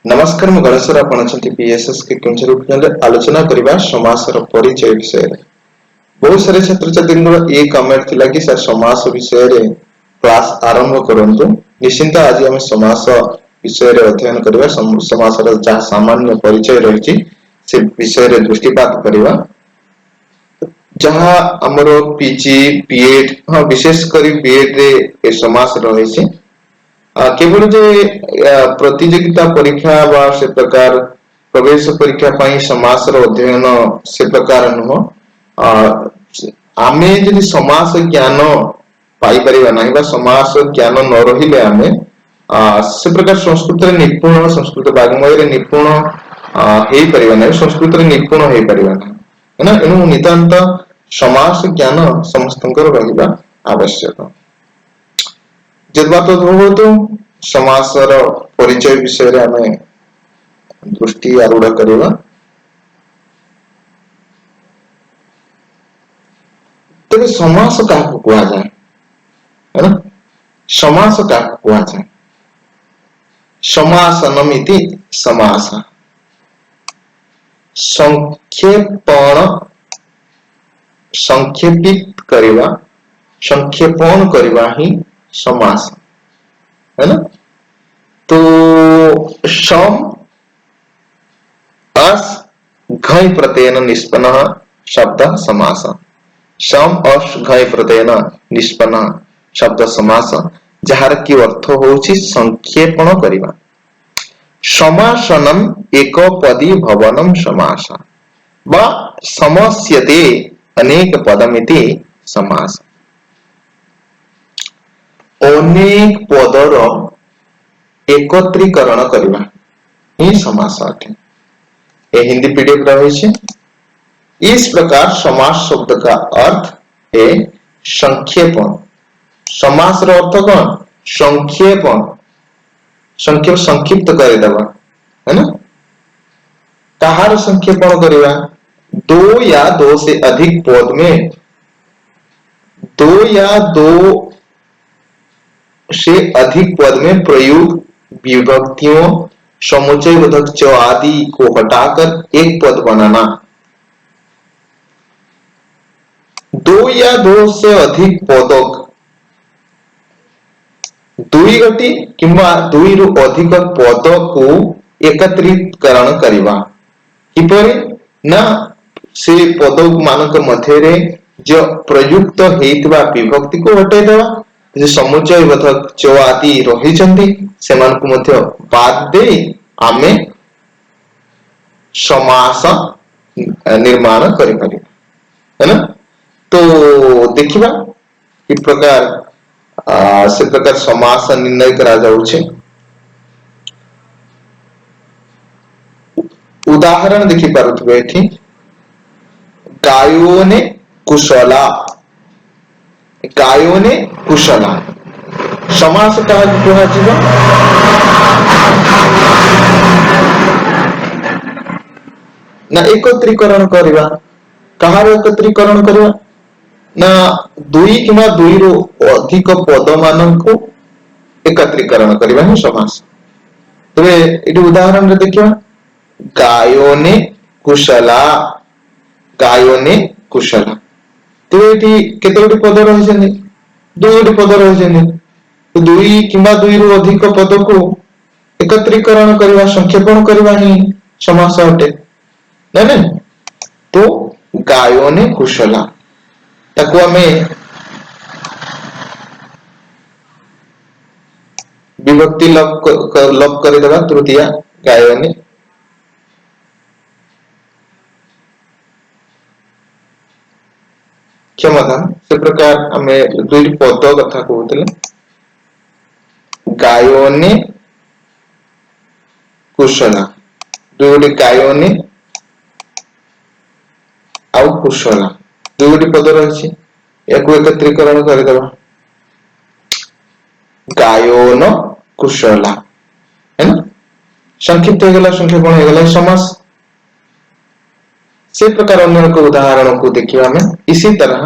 नमस्कार मु गणेश आपण अछंती पीएसएस के केंचर उपनले आलोचना करबा समासर परिचय विषय रे बहुत सारे छात्र छात्री ये कमेंट थिला कि सर समास विषय रे क्लास आरंभ करंतु निश्चिंत आज हम समास विषय रे अध्ययन करबा समासर जहा सामान्य परिचय रहिछि से विषय रे दृष्टिपात करबा जहा हमरो पीजी बीएड हां विशेष करी बीएड रे ए समास रहिछि केवल जे प्रतियोगिता परीक्षा बा से प्रकार प्रवेश परीक्षा पाई समास रो अध्ययन से प्रकार नुह आमे यदि समास ज्ञान पाई परिबा नाही बा समास ज्ञान न रहिले आमे से प्रकार संस्कृत रे निपुण संस्कृत वाग्मय रे निपुण हेई परिबा नाही संस्कृत रे निपुण हेई परिबा नाही है ना एनु नितांत समास ज्ञान समस्तंकर रहिबा आवश्यक जद्बात होतो समासर परिचय विषय रे हमें दृष्टि आरूढ़ करबा तबे समास का कुआ जाए है ना समास का कुआ जाए समासनमिति समास संक्षेपण संक्षेपित करबा संक्षेपण करबा ही समास है ना तो सम अस घय प्रत्ययन निष्पन्न शब्द समास सम अस घय प्रत्ययन निष्पन्न शब्द समास जहार की अर्थ होछि संक्षेपण करबा समासनम एक पदी भवनम समास बा समस्यते अनेक पदमिति समास अनेक पदर एकत्रीकरण करबा ही समास अटे ये हिंदी पीडीएफ रही है। इस प्रकार समास शब्द का अर्थ है संक्षेपण समास रो अर्थ कौन संक्षेपण संक्षेप संक्षिप्त कर देवा है ना कहार संक्षेपण करवा दो या दो से अधिक पद में दो या दो से अधिक पद में प्रयुक्त विभक्तियों समुच्चय बोधक च आदि को हटाकर एक पद बनाना दो या दो से अधिक पदक दुई गति किंवा दुई रु अधिक पद को एकत्रीकरण करवा किपरि ना से पद मानक मध्य रे जो प्रयुक्त हेतवा विभक्ति को हटाई देवा जे समुच्चय बोधक च आदि रही चंदी सेमान को मध्य बाद दे आमे समास निर्माण करि परिबा है ना तो देखिबा कि प्रकार से प्रकार समास निर्णय करा जाउछे उदाहरण देखि पारुथबे एठी गायोने कुशला गायोने कुशला समास कहा कुहा जीवा ना एकत्रीकरण करबा कहार एकत्रीकरण करबा ना दुई किंवा दुई रो अधिक पद मानक एकत्रीकरण करबा ही समास तबे एटी उदाहरण रे देखिबा गायोने कुशला तो एटी केतोटी पद रहि छनि दुईटी पद रहि छनि तो दुई किंवा दुई रो अधिक पद को एकत्रीकरण करबा संक्षेपण करबा ही समास अटे ना तो गायोने कुशला ताको हमें विभक्ति लॉक कर देबा तृतीया गायोने क्षमता से प्रकार हमें दुई पद कथा कहउतले गायोने कुशला दुई गायोने आउ कुशला दुईटी पद रही एक एकत्रीकरण करदेवा गायोन कुशला है ना संक्षिप्त हो गला संक्षेपण हो गला समास से प्रकार अन्य एक उदाहरण को देखिए हमें इसी तरह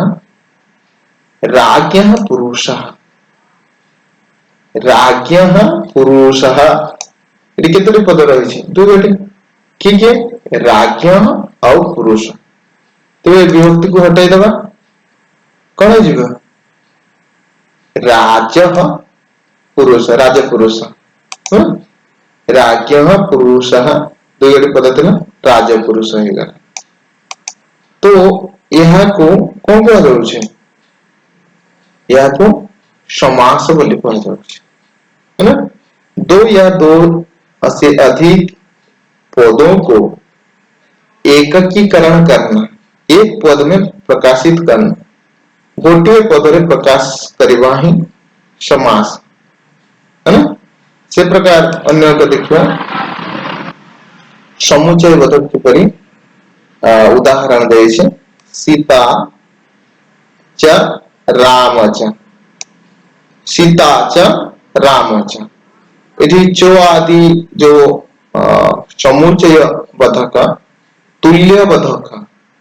राज्ञः पुरुषः एटी केतोटी पद रही दुईटी किए किए राज्ञ आउ पुरुष तेरे विभक्ति को हटाई दबा कौन है राज पुरुष राजपुरुष राज्ञ पुरुष दुईटी पद थी राजपुरुष हो गला तो यहाँ को कौन कह जाउछे यहाँ को समास बोली कह जाउछे है ना दो या दो से अधिक पदों को एककीकरण करना एक पद में प्रकाशित करना गोटे पद रे प्रकाश करवा ही समास है ना से प्रकार अन्य एक देखिए समुचय बोधक किपरि उदाहरण दे सीता च राम च सीता च राम च इधि चो आदि जो समुचय बोधक तुल्य बोधक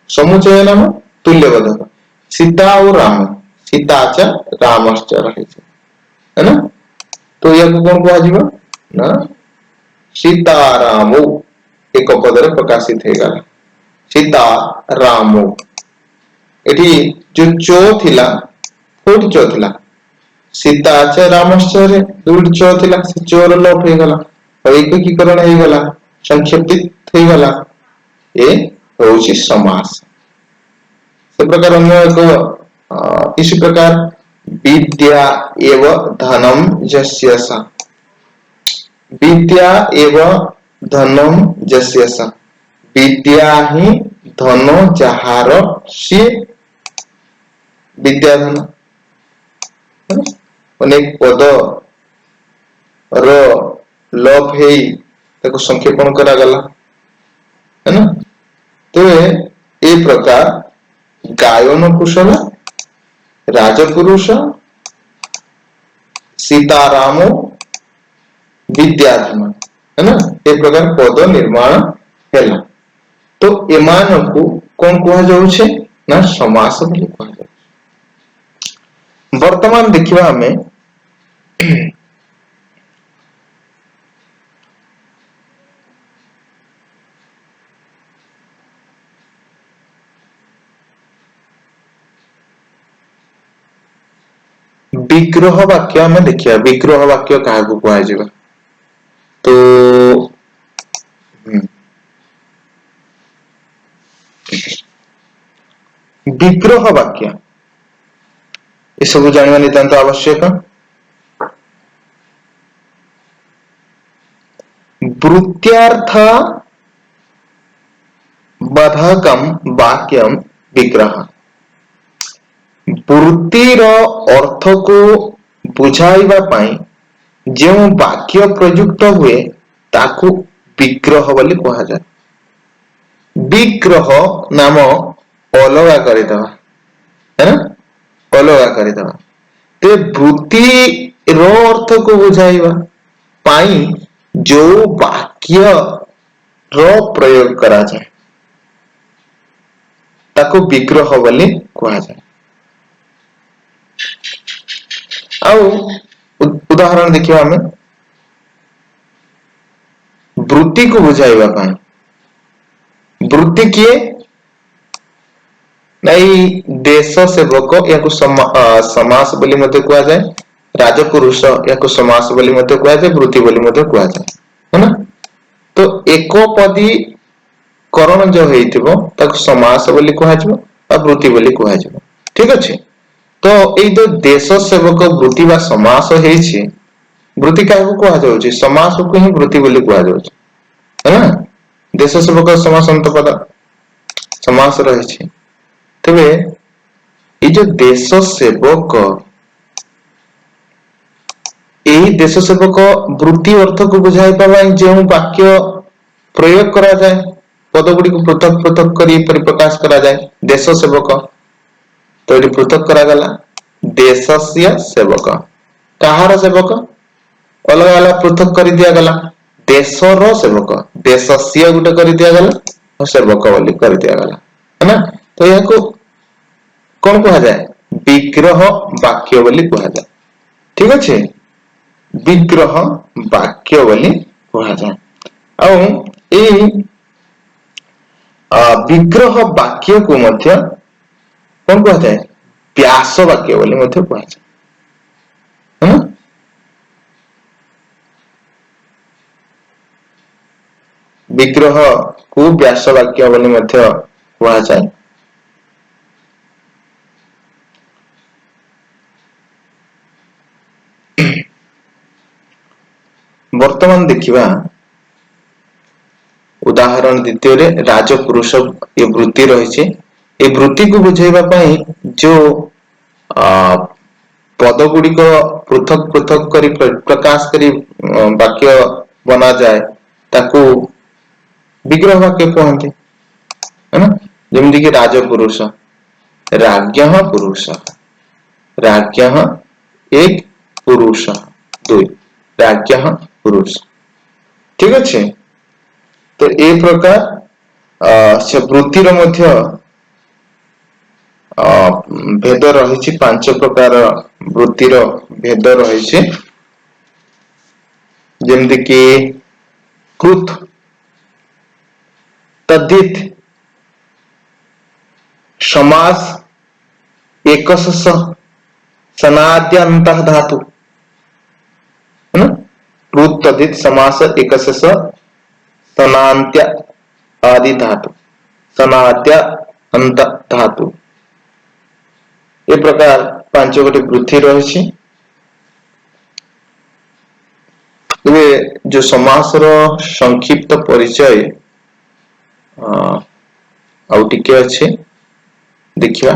समुचय नाम तुल्य बोधक सीता और राम सीता च रामश्च रहे है ना तो यह कौन कह ना सीतारामो एक पद रे प्रकाशित हो गला सीता रामो एठी जो चो थिला कोठी चो थिला सीता च रामश्च रे दुईटी चो थिला से चोर लोप हो गला और एककीकरण हो गला संक्षेपित हो गला ए होउची समास से प्रकार अन्य एक इसी प्रकार विद्या एव धनम यस्य सा विद्या एव धनम यस्य सा विद्या ही धन जहार सी विद्या धन अनेक पद रो लोप है ताको संक्षेपण करा गला है ना तो ए प्रकार गायन कुशल राजपुरुष सीतारामो विद्याधन है ना ए प्रकार पद निर्माण हैला तो एमान को कौन कहा जाउछे ना समास बोली कहा जाउछे वर्तमान देखिबा हमें विग्रह वाक्य में देखिए विग्रह वाक्य क्या कह तो विग्रह वाक्य ये सब जानवा नितांत आवश्यक वृत्त्यार्थ बधकम वाक्यम विग्रह वृत्तिर अर्थ को बुझाइबा पाई जो वाक्य प्रयुक्त हुए ताकू विग्रह बोली कहा जाए विग्रह नाम अलगा करदेवा है ना अलगा करदेवा ते वृत्ति रो अर्थ को बुझाइबा पाई जो वाक्य रो प्रयोग करा जाए ताकू विग्रह बोली कहा जाए उदाहरण देखिए हमें वृत्ति को बुझाइबा पाई वृत्ति किए नहीं देश सेवक या समास बोली मते कहा जाए राजपुरुष या समास बोली मते कहा जाए वृत्ति बोली मते कहा जाए है ना तो एक पदी करण जो हेइथिबो ताको समास बोली कहा जाबो और वृत्ति बोली कहा जाबो ठीक अछि तो ये जो देश सेवक वृत्ति बा समास हेछि वृत्ति काहे कहा जाउछि समास को ही वृत्ति बोली कहा जाउछि है ना देश सेवक समास अंत पद समास रहिछि तबे ये जो देश सेवक यही देश सेवक वृत्ति अर्थ को बुझाई पावा जो वाक्य प्रयोग करा जाए पद गुडी को पृथक पृथक करी परिप्रकाश करा जाए देश सेवक तो ये पृथक करा गला देशस्य सेवक कहार सेवक अलग अलग पृथक कर दिया गला देशर सेवक देशस्य गुटे कर दिया गला और सेवक बोली कर दिया गला है ना तो यह को कौन कहा जाए विग्रह वाक्य बोली कहा जाए ठीक अच्छे विग्रह वाक्य बोली କୁହାଯାଏ। ଆଉ ଏଇ ବିଗ୍ରହ ବାକ୍ୟକୁ ମଧ୍ୟ କଣ କୁହାଯାଏ? ବ୍ୟାସ ବାକ୍ୟ ବୋଲି ମଧ୍ୟ କୁହାଯାଏ। ବିଗ୍ରହକୁ ବ୍ୟାସ ବାକ୍ୟ ବୋଲି ମଧ୍ୟ କୁହାଯାଏ। ବର୍ତ୍ତମାନ ଦେଖିବା ଉଦାହରଣ ଦ୍ୱିତୀୟରେ ରାଜପୁରୁଷ ଏ ବୃତ୍ତି ରହିଛି। ଏ ବୃତ୍ତିକୁ ବୁଝେଇବା ପାଇଁ ଯୋଉ ପଦ ଗୁଡିକ ପୃଥକ ପୃଥକ କରି ପ୍ରକାଶ କରି ବାକ୍ୟ ବନାଯାଏ ତାକୁ ବିଗ୍ରହ ବାକ୍ୟ କୁହନ୍ତି। ଯେମିତିକି ରାଜପୁରୁଷ, ରାଜ୍ञଃ ପୁରୁଷ, ରାଜ୍ञଃ ଏକ ପୁରୁଷ, ଦୁଇ ରାଜ୍ञଃ ପୁରୁଷ। ଠିକ ଅଛି। ତ ଏ ପ୍ରକାର ସେ ବୃତ୍ତିର ମଧ୍ୟ ଭେଦ ରହିଛି। 5 ପ୍ରକାର ବୃତ୍ତିର ଭେଦ ରହିଛି। ଯେମିତିକି କୃତ୍, तद्धित, समास, एकशस, सनाद्यंतः धातु, है ना। कृत, तद्धित, समास, एकशस, सनान्त्य आदि धातु, सनाद्य अंत धातु, ए प्रकार 5 गोटी वृत्ति रही। जो समासर संक्षिप्त परिचय आउ टिके अच्छे देखिए।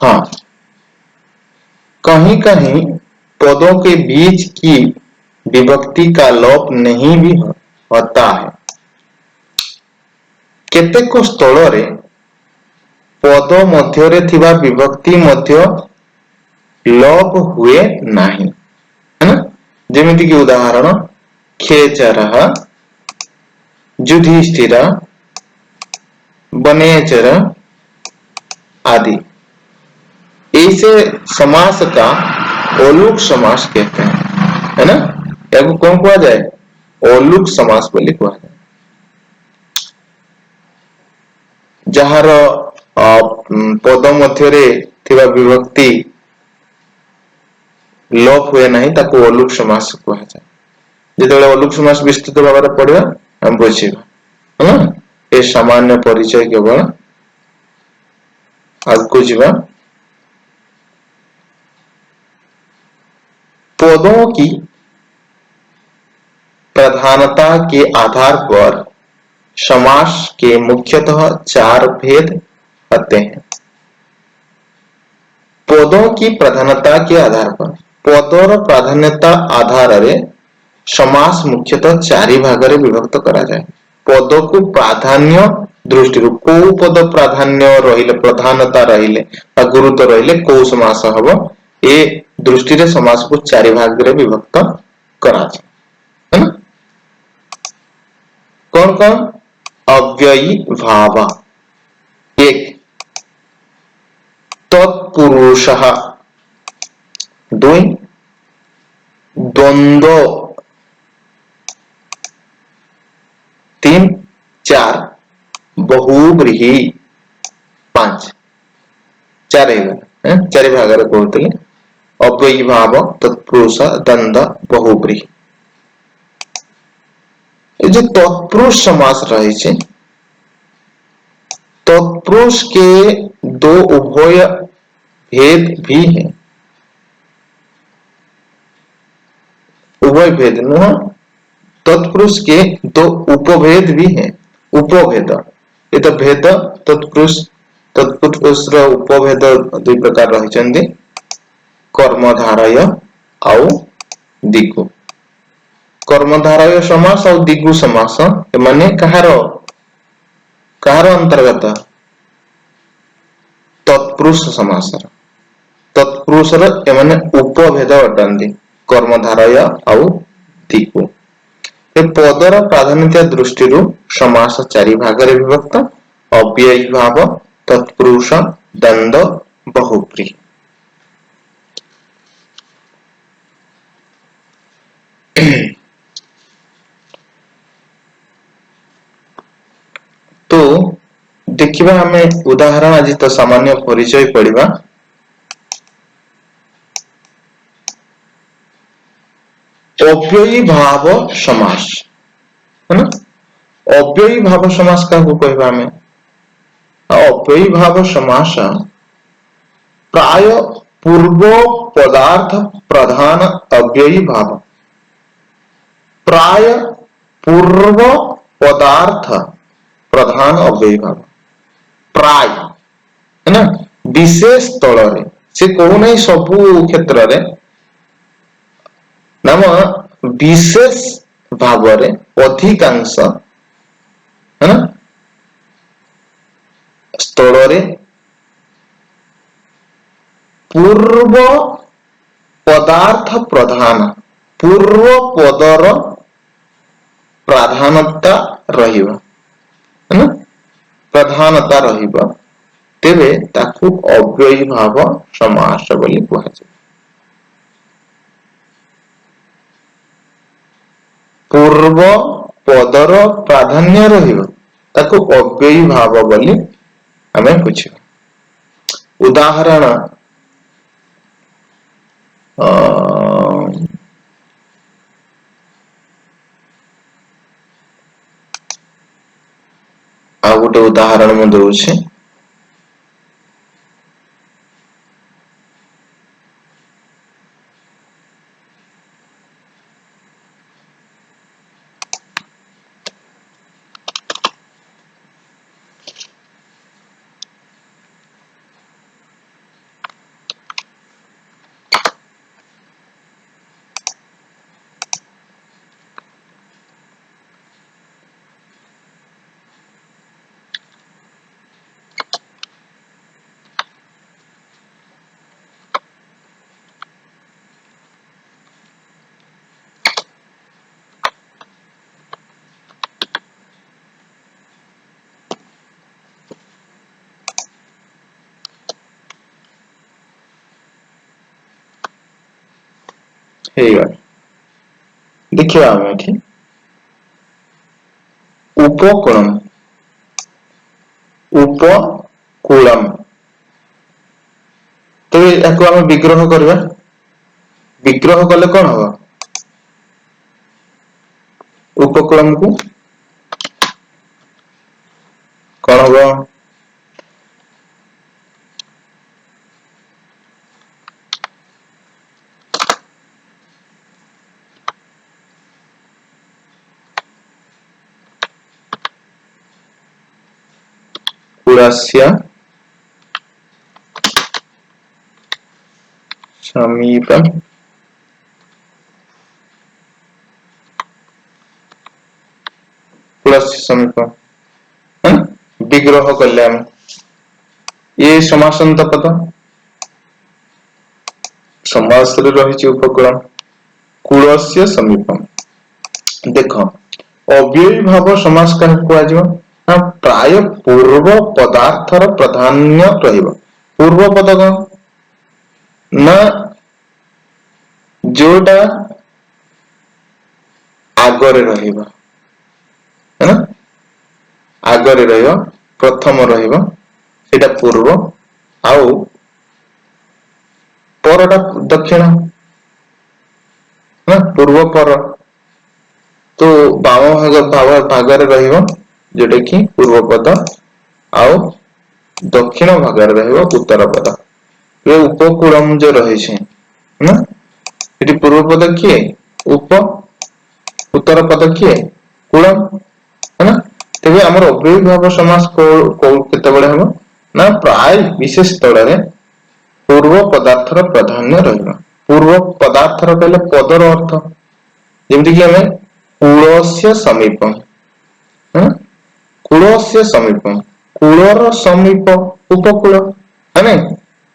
हाँ, कहीं कहीं पदों के बीच की विभक्ति का लोप नहीं भी होता है। केतेक स्थल पद मध्य थिबा विभक्ति मध्य लोप हुए नहीं, है ना। जेमिति की उदाहरण खेचरः, युधिष्ठिर, वनेचर आदि। ऐसे समास का औलूक समास कहते हैं, है ना। याको कौन कहा जाए? औलूक समास बोली कहा जाए। जहार पद मध्य थिबा विभक्ति लोप हुए नहीं ताको औलूक समास कहा जाए। जिते औलूक समास विस्तृत भाव में पढ़ा हम बुझा, है ना। ये सामान्य परिचय केवल आगको जीवा। पदों की प्रधानता के आधार पर समास के मुख्यतः 4 भेद होते हैं। पदों की प्रधानता के आधार पर पदर प्राधान्यता आधार रे समास मुख्यतः 4 भाग रे विभक्त करा जाए। पद को प्राधान्य दृष्टि को पद प्राधान्य रहिले, प्रधानता रहिले आ गुरुत्व रहिले को समास हबो, ए दृष्टि रे समास को 4 भाग रे विभक्त करा जाए, है ना। कौन कौन? अव्ययी भाव, एक तत्पुरुषः, 2 द्वंद्व, 3 4 बहुव्रीहि, 5 4 भाग रे कहते अव्ययी भाव, तत्पुरुष, द्वंद्व, बहुव्रीहि। जो तत्पुरुष समास रही है, तत्पुरुष के 2 उभय भेद भी है। उभय भेद नुह, तत्पुरुष के 2 उपभेद भी है। उपभेद ये तो भेद तत्पुरुष, तत्पुरुष उपभेद 2 प्रकार रही, कर्मधारय आउ दिगु। कर्मधारय समास और दिगु समास माने कहार अंतर्गत? तत्पुरुष समास। तत्पुरुष एमाने उपभेद अटंती, कर्मधारय आउ दिगु। ए पदर प्राधान्यता दृष्टि समास चारि भागरे विभक्त अव्ययी भाव तत्पुरुष दंड बहुब्री। तो देखिबा हमें उदाहरण आज तो सामान्य परिचय पढ़िबा। अव्ययी भाव समास है ना। अव्ययी भाव समास का कहबा हमें अव्ययी भाव समास प्राय पूर्व पदार्थ प्रधान अव्ययी भाव प्राय पूर्व पदार्थ प्रधान अव्ययी भाव प्राय है ना विशेष तल रे से कहू नहीं सबु क्षेत्र रे नाम विशेष भाव रे अधिकांश है ना स्थल रे पूर्व पदार्थ प्रधान पूर्व पदर प्राधानता रहिबा है ना प्रधानता रहिबा तेबे ताकू अव्ययी भाव समास बोली कुहाଯାଏ। पूर्व पदर प्राधान्य रहिबा ताकू अव्ययी भाव बोली हमें बुझिबा। उदाहरण आ गोटे उदाहरण में दउछि देखिए आम एठी उपकूलम उपकूलम तो याको आम विग्रह करबा विग्रह कले कौन होगा उपकूलम को कौन होगा कुलस्य समीपम कुलस्य समीपम है विग्रह कले हम ये समासंत पद समास रे रही उपकूलम कुलस्य समीपम देख अव्ययी भाव समास का कुआ प्राय पूर्व पदार्थर प्राधान्य रहिबा पूर्व पद ना जोटा आगरे रहिबा है ना आगरे रहिबा प्रथम रहिबा सेटा पूर्व आउ परटा दक्षिण ना पूर्व पर तो बाम भागरे रहिबा जोटा कि पूर्व पद आउ दक्षिण भागरे रहिबा उत्तर पद ये उपकूलम जो रही छे ना इति पूर्व पद किए उप उत्तर पद किए कूलम है ना तेबे हमर अव्ययी भाव समास को केते बळे हबो ना प्राय विशेष तळ रे पूर्व पदार्थर प्राधान्य रहिबा पूर्व पदार्थर कहले पदर अर्थ जेमति कि हमें कूलस्य समीपम है कूलस्य समीपम कूलर समीप उपकूल है ना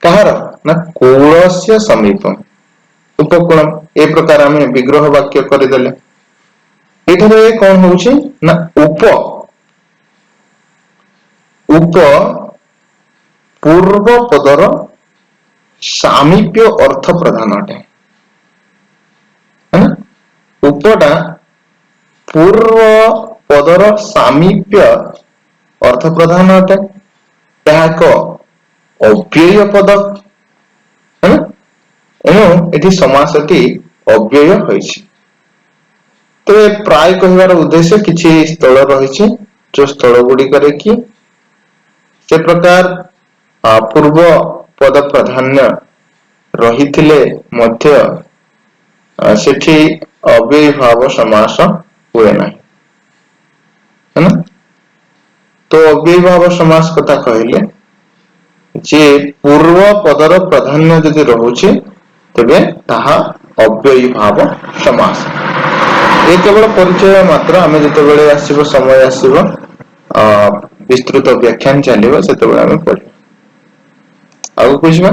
कहार ना कूलस्य समीपम उपकूलम ए प्रकार हमें विग्रह वाक्य कर देले ଏଠାରେ କଣ ହଉଛି ନା ଉପ ପୂର୍ବ ପଦର ସାମୀପ୍ୟ ଅର୍ଥ ପ୍ରଧାନ ଅଟେ। ଉପଟା ପୂର୍ବ ପଦର ସାମୀପ୍ୟ ଅର୍ଥ ପ୍ରଧାନ ଅଟେ। ତାହା ଏକ ଅବ୍ୟୟ ପଦ, ଏଣୁ ଏଠି ସମାସଟି ଅବ୍ୟୟ ହୋଇଛି। ତେବେ ପ୍ରାୟ କହିବାର ଉଦ୍ଦେଶ୍ୟ କିଛି ସ୍ଥଳ ରହିଛି, ଯୋଉ ସ୍ଥଳ ଗୁଡିକରେ କି ସେ ପ୍ରକାର ପୂର୍ବ ପଦ ପ୍ରାଧାନ୍ୟ ରହିଥିଲେ ମଧ୍ୟ ସେଠି ଅବ୍ୟୟୀଭାବ ସମାସ ହୁଏ ନାହିଁ। ହେଲା, ତ ଅବ୍ୟୟୀଭାବ ସମାସ କଥା କହିଲେ ଯେ ପୂର୍ବ ପଦର ପ୍ରାଧାନ୍ୟ ଯଦି ରହୁଛି ତେବେ ତାହା ଅବ୍ୟୟୀଭାବ ସମାସ। ଏ କେବଳ ପରିଚୟ ମାତ୍ର। ଆମେ ଯେତେବେଳେ ଆସିବ ସମୟ ଆସିବ ବିସ୍ତୃତ ବ୍ୟାଖ୍ୟାନ ଚାଲିବ, ସେତେବେଳେ ଆମେ ପଢିବା। ଆଗକୁ ଯିବା।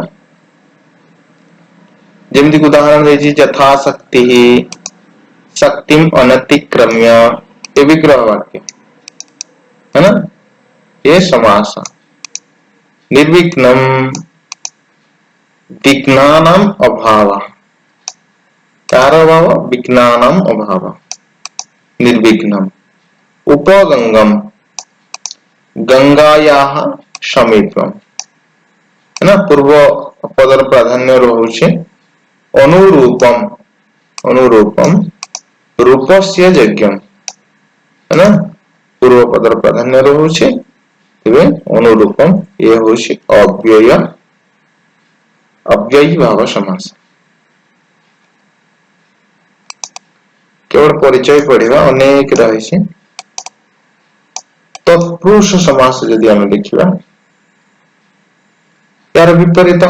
ଯେମିତିକି ଉଦାହରଣ ଦେଇଛି ଯଥା ଶକ୍ତି ଶକ୍ତିମ୍ ଅନତିକ୍ରମ୍ୟ, ଏ ବିଗ୍ରହ वाक्य है ना, ये समास। निर्विघ्नं विघ्नानाम् अभाव, कार अभाव विघ्नानाम् अभाव, निर्विघ्नम्। उपगंगम गंगायाः समीपम, है ना, पूर्व पदर प्राधान्य रहुछि। अनुरूपम अनुरूपम रूपस्य यज्ञम, है ना, पूर्व पदर प्राधान्य रहुछि। तेबे अनुरूपम ये होछि अव्यय अव्ययी भाव समास। केवल परिचय पढ़िबा, अनेक रहिछि। तत्पुरुष समास यदि हम देखिबा, यार विपरीत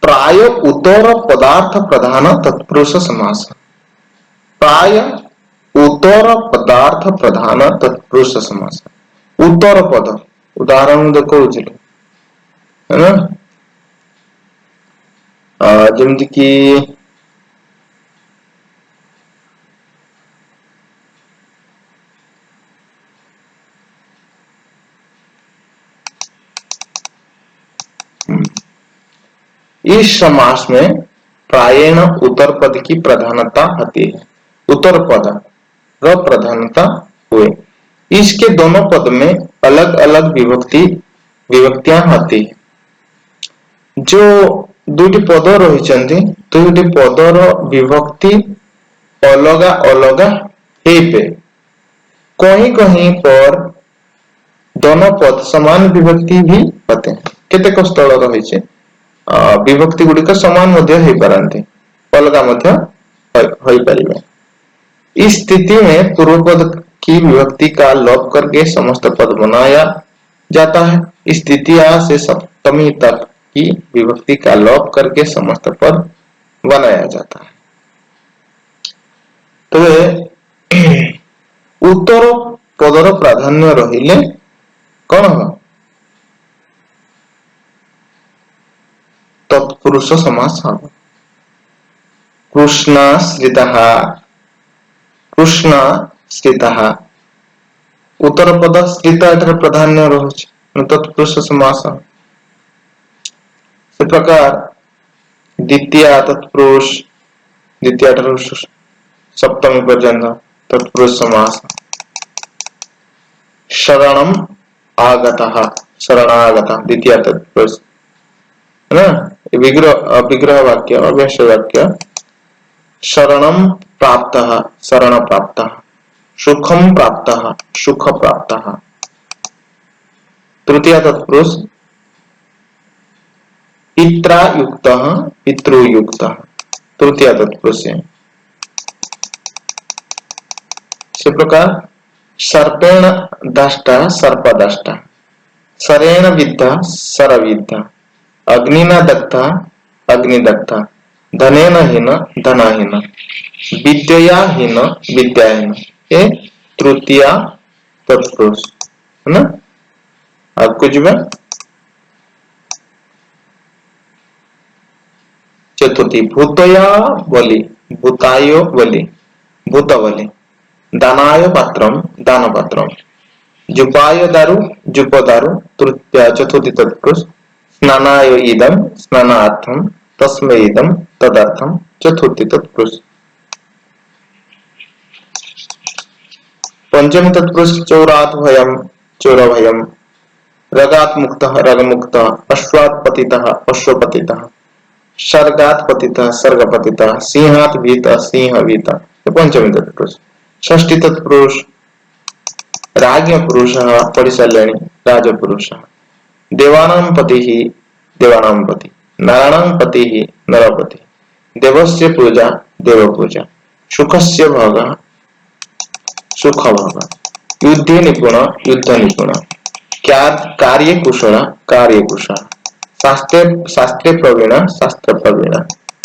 प्राय उत्तर पदार्थ प्रधान तत्पुरुष समास। प्राय उत्तर पदार्थ प्रधान तत्पुरुष समास। उत्तर पद उदाहरण देखौछि, है ना, जेमति कि इस समास में प्रायेण उत्तर पद की प्रधानता होती है। उत्तर पद का प्रधानता हुए, इसके दोनों पद में अलग अलग विभक्तियां होती है। जो दुईटी पद रही, दुईटी पदर विभक्ति अलगा अलगा हेपे, कहीं कहीं पर दोनों पद समान विभक्ति भी होते हैं। केतेक स्थल रही विभक्ति गुड़िक समान मध्य हो पारती, अलगा मध्य हो पारिबे। इस स्थिति में पूर्व पद की विभक्ति का लोप करके समस्त पद बनाया जाता है। इस तृतीया से सप्तमी तक की विभक्ति का लोप करके समस्त पद बनाया जाता है। तो उत्तर पदर प्राधान्य रहिले कौन हो, तत्पुरुष समास हम। कृष्णाश्रितः कृष्णाश्रितः, उत्तर पद श्रित प्राधान्य रहुछि, तत्पुरुष समास। से प्रकार द्वितीय तत्पुरुष, द्वितीय सप्तमी पर्यंत तत्पुरुष समास। शरणम आगतः, शरणागतः द्वितीय तत्पुरुष, है ना, विग्रह वाक्य अभ्यास वाक्य। शरणम प्राप्तः, शरण प्राप्तः। सुखम प्राप्तः, सुख प्राप्तः। तृतीय तत्पुरुष पित्रा युक्तः, पितृयुक्तः, तृतीय तत्पुरुष। इसी प्रकार सर्पेण दष्टा, सर्पदष्टा। सरेण विद्धा, सरविद्धा। अग्निना दग्धा, अग्निदग्धा। धनेन हीन, धनहीन। विद्यया हीन, विद्याहीन। ये तृतीय तत्पुरुष, है ना। अब कुछ चतुर्थी भूतया बोली, भूतायो बोली, भूतवली, दानाय पात्रम दानपात्रम, जुपाय दारु जुपदारु, तृतीया चतुर्थी तत्पुरुष, स्नानाय इदम स्नानार्थम, तस्मै इदम तदर्थम, चतुर्थी तत्पुरुष। पंचमी तत्पुरुष चौरात भयम चोर भयम, रगात मुक्तः रगमुक्तः, अश्वात् पतितः अश्वपतितः, सर्गात् पतितः सर्गपतितः, सिंहात् भीतः सिंहभीतः। ये पंचमी तत्पुरुष। षष्ठी तत्पुरुष राज्ञ पुरुषः परिशल्याणि राजपुरुषः, देवानां पतिः देवानां पति, नराणां पतिः नरपति, देवस्य पूजा देवपूजा, सुखस्य भोगः सुखभोगः, युद्धे निपुण युद्ध निपुण, कार्ये कुशल कार्य कुशल, शास्त्रे शास्त्रे प्रवीण शास्त्र प्रवीण,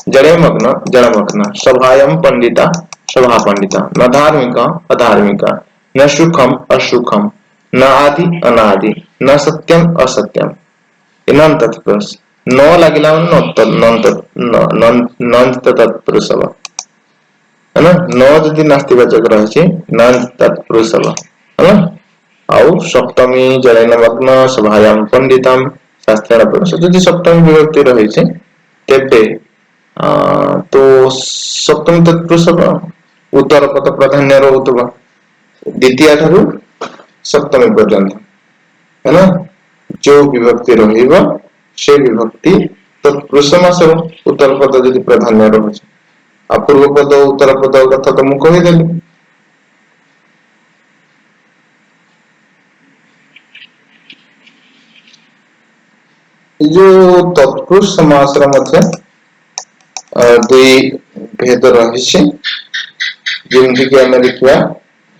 जड़े मग्न जड़ मग्न, सभायां पंडिता सभा पंडिता, न धार्मिक अधार्मिक, न सुखम असुखम, न आदि अनादि, न सत्यम असत्यम। नन तत्पुरुष न लगिला नंत तत्पुरुष है ना, न जदि नास्तिवाचक रही नन तत्पुरुष है ना। आउ सप्तमी जड़ेन मग्न सभायां पंडितम शास्त्रेण पुरुष, जदि सप्तमी विभक्ति रही तेबे तो सप्तमी तत्पुरुष उत्तर पद प्राधान्य रोथबा द्वितीय ठारू सप्तमी पर्यंत है ना। जो विभक्ति रहिबा से विभक्ति तत्पुरुष समासर उत्तर पद जदि प्राधान्य रही, आ पूर्व पद उत्तर पद कथा तो मु कहिदेली। जो तत्पुरुष समास मध्य दुई भेद रही, जिनकी कि आम देखा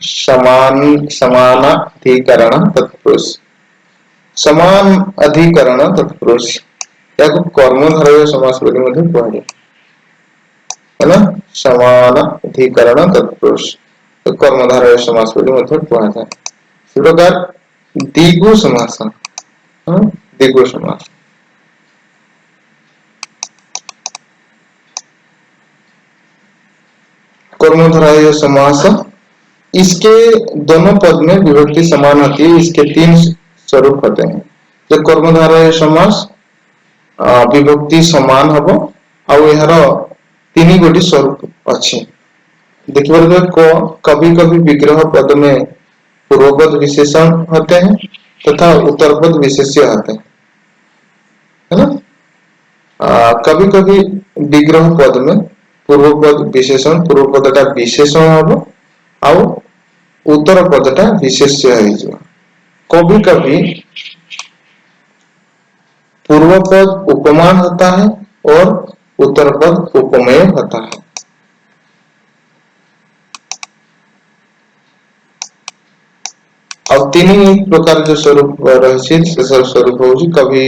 समान समानाधिकरण तत्पुरुष, समान अधिकरण तत्पुरुष या कर्मधारय समास बोली मध्य कहुए है ना। समान अधिकरण तत्पुरुष तो कर्मधारय समास बोली मध्य कहुए। इस प्रकार द्विगु समास, द्विगु समास कर्मधारय समास, इसके दोनों पद में विभक्ति समान होती है। इसके तीन स्वरूप होते हैं। जो कर्मधारय समास विभक्ति समान हम आर तीन गोटी स्वरूप अच्छे देखिए। कभी कभी विग्रह पद में पूर्वपद विशेषण होते हैं तथा उत्तर पद विशेष्य होते हैं, है ना। कभी कभी विग्रह पद में पूर्वपद विशेषण पूर्वपदटा विशेषण हम आउ उत्तर पदटा विशेष्य हो। कभी कभी पूर्व पद उपमान होता है और उत्तर पद उपमेय होता है। और तीन ही प्रकार जो स्वरूप रही स्वरूप हो, कभी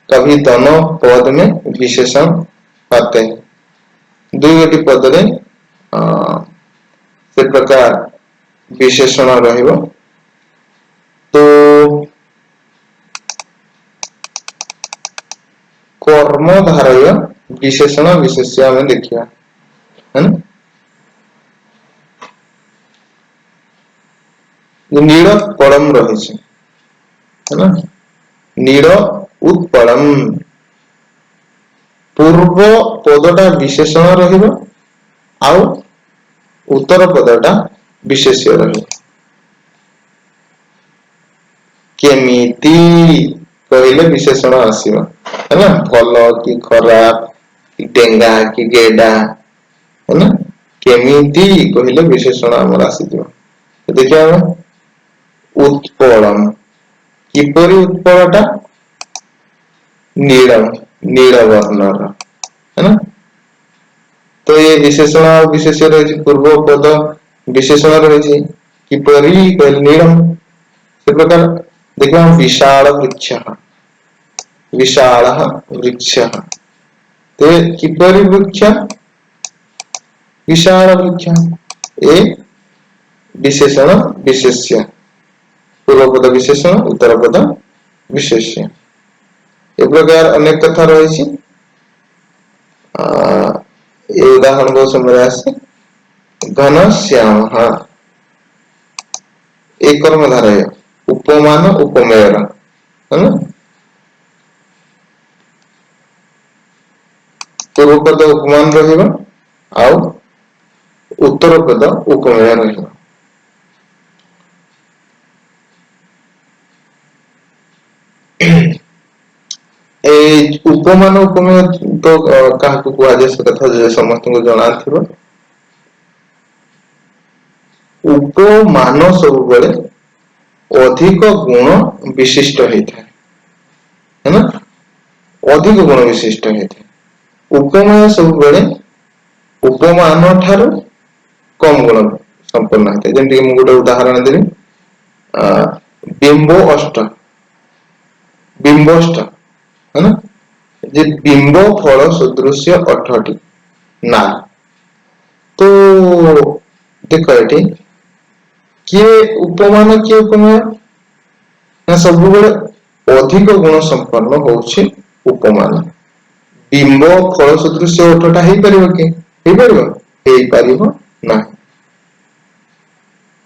कभी दोनों पद में विशेषण होते हैं। दुई गोटी पद में से प्रकार विशेषण रहिबो। तो कर्मधारय विशेषण विशेष्य हमें देखिए है ना। नीड़ पड़म रही है ना, नीड़ उत्पड़म पूर्व पदटा विशेषण रहिबो आउ उत्तर पदटा विशेष्य रहिबो। केमिति कहले विशेषण आसीबो है ना, भलो कि खराब कि डेंगा कि गेडा है ना। केमिति कहले विशेषण हमर आसीबो। देखिए हम उत्पलम किपरि उत्पलटा नीलम नील वर्णर है ना। तो ये विशेषण और विशेष्य रही पूर्व पद विशेषण रही किपरि कहले नीलम। इस प्रकार देखिए हम विशाल वृक्ष विशाल वृक्ष तो किपरि वृक्ष विशाल वृक्ष ए विशेषण विशेष्य पूर्व पद विशेषण उत्तर पद विशेष्य। एक प्रकार अनेक कथा रही उदाहरण बहुत समय आसे घनश्याम, हाँ एक कर्मधारय उपमान उपमेयर है ना। पूर्व पद उपमान रहिबा आउ उत्तर पद उपमेय रहिबा। ए उपमान उपमेय तो काहाकु कुआ जे से कथा जे समस्त को जଣା थिबो। उपमान सब बेले अधिक गुण विशिष्ट होता है ना, अधिक गुण विशिष्ट होता है। उपमेय सब बेले उपमान ठारू कम गुण संपन्न होता है। जैसे कि गोटे उदाहरण देवी, बिंबो अष्ट, बिंबष्ट है ना, जे बिंब फल सदृश अठटी ना। तो देख ये किए उपमान किए उपमेय ना, सब बेले अधिक गुण संपन्न होउछि उपमान। बिंब फल सदृश अठटा हेई परिबो कि हेई परिबो, हेई परिबो ना।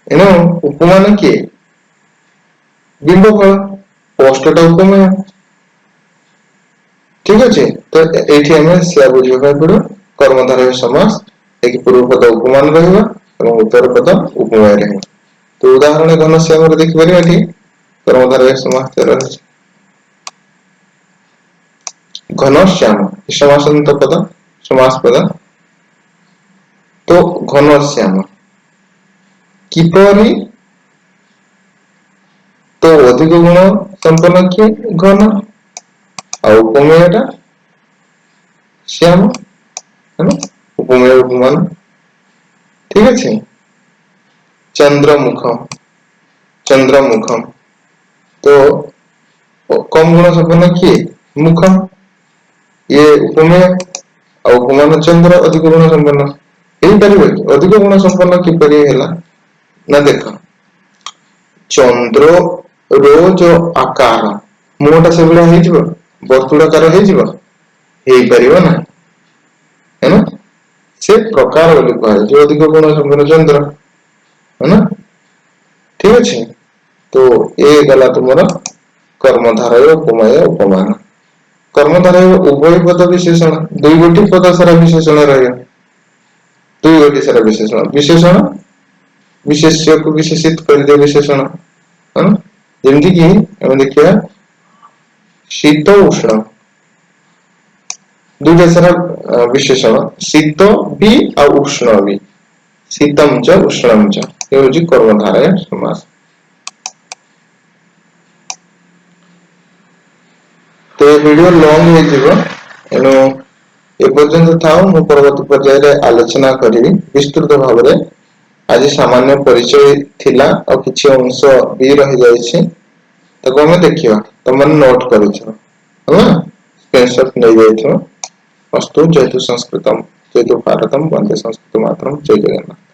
एनो उपमान किए बिंब फल, अष्टटा उपमेय। ठीक अच्छे, तो एठी हमें से बुझिबा ପାଇଁ पड़ो कर्मधारय समास एक पूर्व पद उपमान रहिबा एवं उत्तर पद उपमेय रहिबा। तो उदाहरण घनश्याम रे देखि परिबा एठी कर्मधारय समास रहछि घनश्याम, समासंत पद समास पद। तो घनश्याम किपरि, तो अधिक गुण संपन्न किए घन और उपमेयटा श्याम है ना, उपमेय उपमान। ठीक अच्छे। चंद्रमुखम, चंद्रमुखम तो कम गुण संपन्न किए मुखम, ये उपमेय और उपमान चंद्र अधिक गुण संपन्न यही परिबे कि अधिक गुण संपन्न कि परि हैला ना। देखा चंद्र रो जो आकार मुहटा से बड़ा हे जिवो, वर्तुळाकार हे जिवो, हेई परिबो ना है ना। से प्रकार बोली कहे जो अधिक गुण संपन्न चंद्र है ना। ठीक अच्छे। तो ये गला तुम्हारा कर्मधारय उपमेय उपमान। कर्मधारय उभय पद विशेषण दुई गोटी पद सारा विशेषण रहे, दुई गोटी सारा विशेषण, विशेषण विशेष्य को विशेषित कर दे विशेषण है ना। जेमती कि हम देखिए शीत उष्ण दुईटा सारा विशेषण, शीत भी और उष्ण भी, शीतम च उष्णम च, ये होची कर्मधारय समास। तो ये वीडियो लॉन्ग हो जिवो एनो ए पर्यंत थाओ, मु परवर्ती पर्याय रे आलोचना करिवि विस्तृत भाव रे। आज सामान्य परिचय थिला और किछि अंश भी रहि जायछि, ताको हमें देखिबा तमन नोट करिछो है ना, स्क्रीनशॉट नै जायछो। अस्तु, जयतु संस्कृतम जयतु भारतम, वंदे संस्कृत मातरम, जय जगन्नाथ।